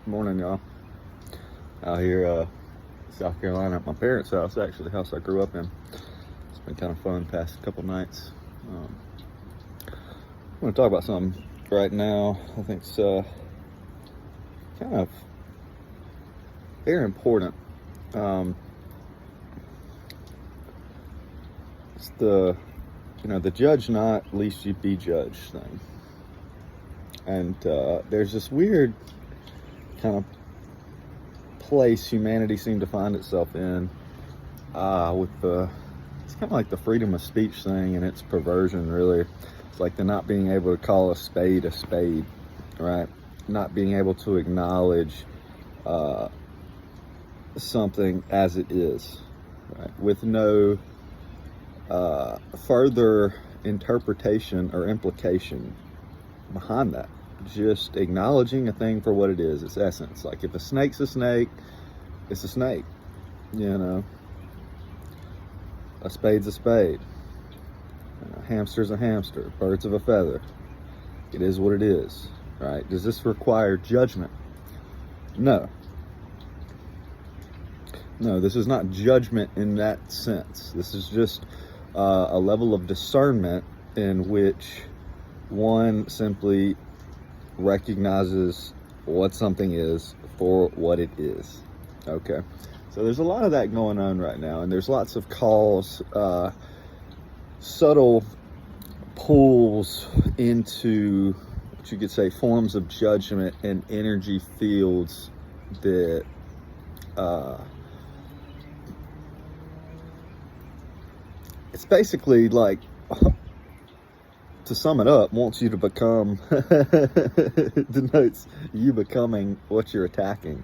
Morning, y'all. Out here, South Carolina, at my parents' house, actually, the house I grew up in. It's been kind of fun past couple nights. I want to talk about something right now. I think it's kind of very important. It's the judge not, least you be judged thing. And there's this weird kind of place humanity seemed to find itself in with it's kind of like the freedom of speech thing and its perversion, really. It's like the not being able to call a spade, right? Not being able to acknowledge something as it is, right? With no further interpretation or implication behind that. Just acknowledging a thing for what it is, its essence. Like if a snake's a snake, it's a snake. A spade's a spade. A hamster's a hamster. Birds of a feather. It is what it is, right? Does this require judgment? No. No, this is not judgment in that sense. This is just a level of discernment in which one simply recognizes what something is for what it is. Okay, so there's a lot of that going on right now, and there's lots of calls, subtle pulls into what you could say forms of judgment and energy fields that it's basically like, to sum it up, wants you to become denotes you becoming what you're attacking.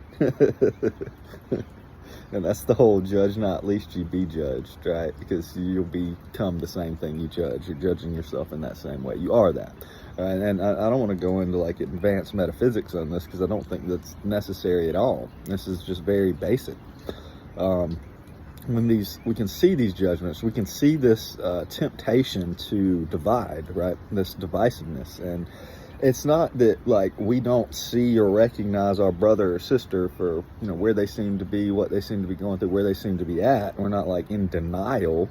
And that's the whole judge not, least you be judged, right? Because you'll become the same thing you judge. You're judging yourself in that same way. You are that. Right? And I don't want to go into like advanced metaphysics on this because I don't think that's necessary at all. This is just very basic. When we can see these judgments, we can see this temptation to divide, right? This divisiveness. And it's not that like we don't see or recognize our brother or sister for, where they seem to be, what they seem to be going through, where they seem to be at. We're not like in denial,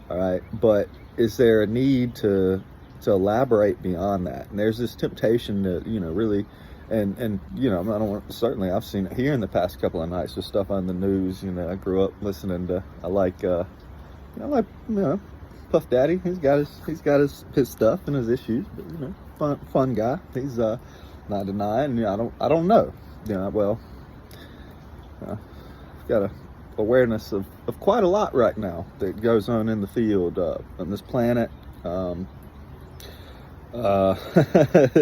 all right? But is there a need to elaborate beyond that? And there's this temptation to, really, and I don't want, certainly I've seen it here in the past couple of nights with stuff on the news. I grew up listening to, I like Puff Daddy. He's got his stuff and his issues, but fun guy. He's not denying. I don't know. I've got a awareness of quite a lot right now that goes on in the field on this planet.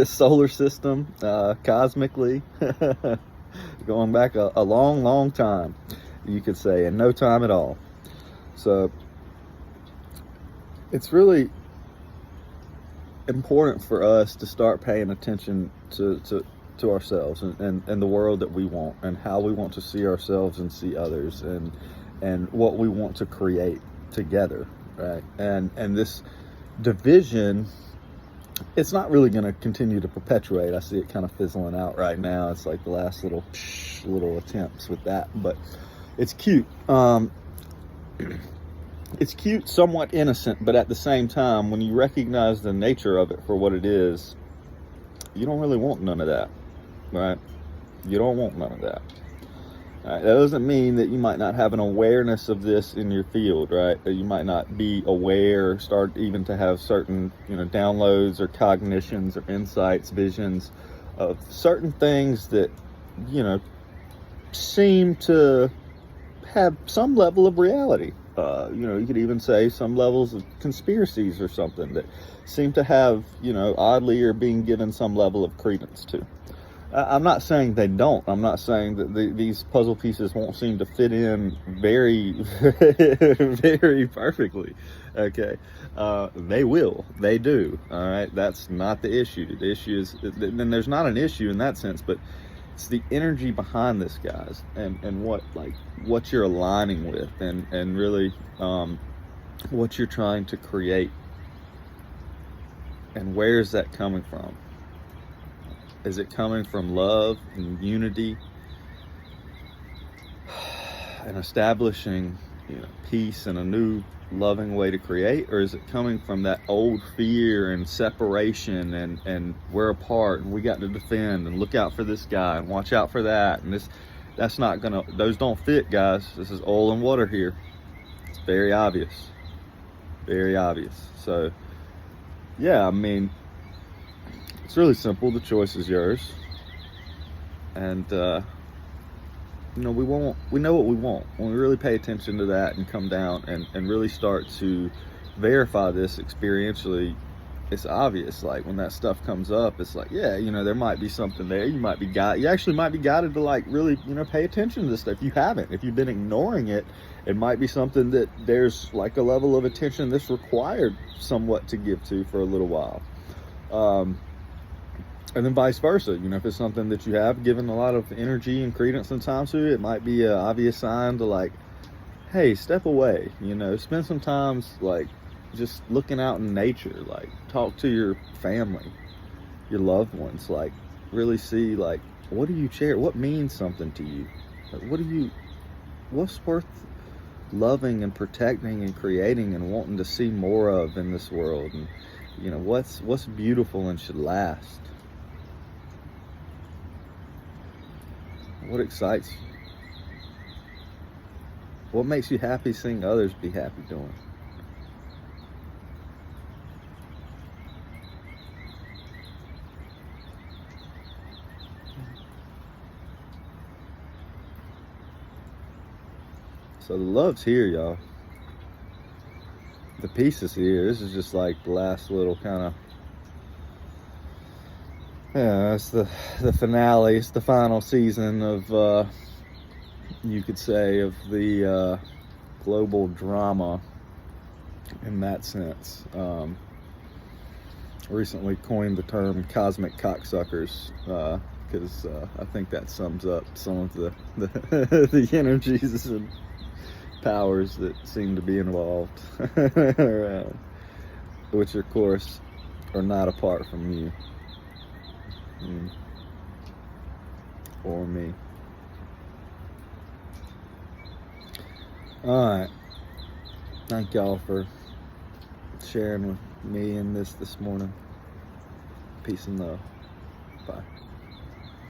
Solar system, cosmically, going back a long time, you could say, and no time at all. So it's really important for us to start paying attention to ourselves and the world that we want, and how we want to see ourselves and see others, and what we want to create together, right? And this division, it's not really going to continue to perpetuate. I see it kind of fizzling out right now. It's like the last little attempts with that, but it's cute. It's cute, somewhat innocent, but at the same time, when you recognize the nature of it for what it is, you don't really want none of that, right? You don't want none of that. All right, that doesn't mean that you might not have an awareness of this in your field, right? That you might not be aware, start even to have certain, downloads or cognitions or insights, visions of certain things that, seem to have some level of reality. You could even say some levels of conspiracies or something that seem to have, oddly, or being given some level of credence to. I'm not saying they don't. I'm not saying that these puzzle pieces won't seem to fit in very, very perfectly. Okay. They will. They do. All right. That's not the issue. The issue is, and there's not an issue in that sense, but it's the energy behind this, guys, and what you're aligning with, and really what you're trying to create, and where is that coming from? Is it coming from love and unity and establishing, peace and a new loving way to create, or is it coming from that old fear and separation and we're apart and we got to defend and look out for this guy and watch out for that, and that's not gonna, those don't fit, guys. This is oil and water here. It's very obvious, very obvious. So yeah, I mean, it's really simple. The choice is yours. And we know what we want. When we really pay attention to that and come down and really start to verify this experientially, it's obvious. Like when that stuff comes up, it's like, yeah, there might be something there. You actually might be guided to like really, pay attention to this stuff. If you've been ignoring it, it might be something that there's like a level of attention that's required somewhat to give to for a little while. And then vice versa, if it's something that you have given a lot of energy and credence and time to, it might be an obvious sign to like, hey, step away, spend some time like just looking out in nature, like talk to your family, your loved ones, like really see like, what do you cherish? What means something to you? Like, what's worth loving and protecting and creating and wanting to see more of in this world? And, what's beautiful and should last? What excites you? What makes you happy seeing others be happy doing? So the love's here, y'all. The peace is here. This is just like the last little kind of, it's the finale. It's the final season of, you could say, of the global drama in that sense. Recently coined the term cosmic cocksuckers, because I think that sums up some of the the energies and powers that seem to be involved around, which of course are not apart from you. Or me. Alright. Thank y'all for sharing with me in this morning. Peace and love. Bye.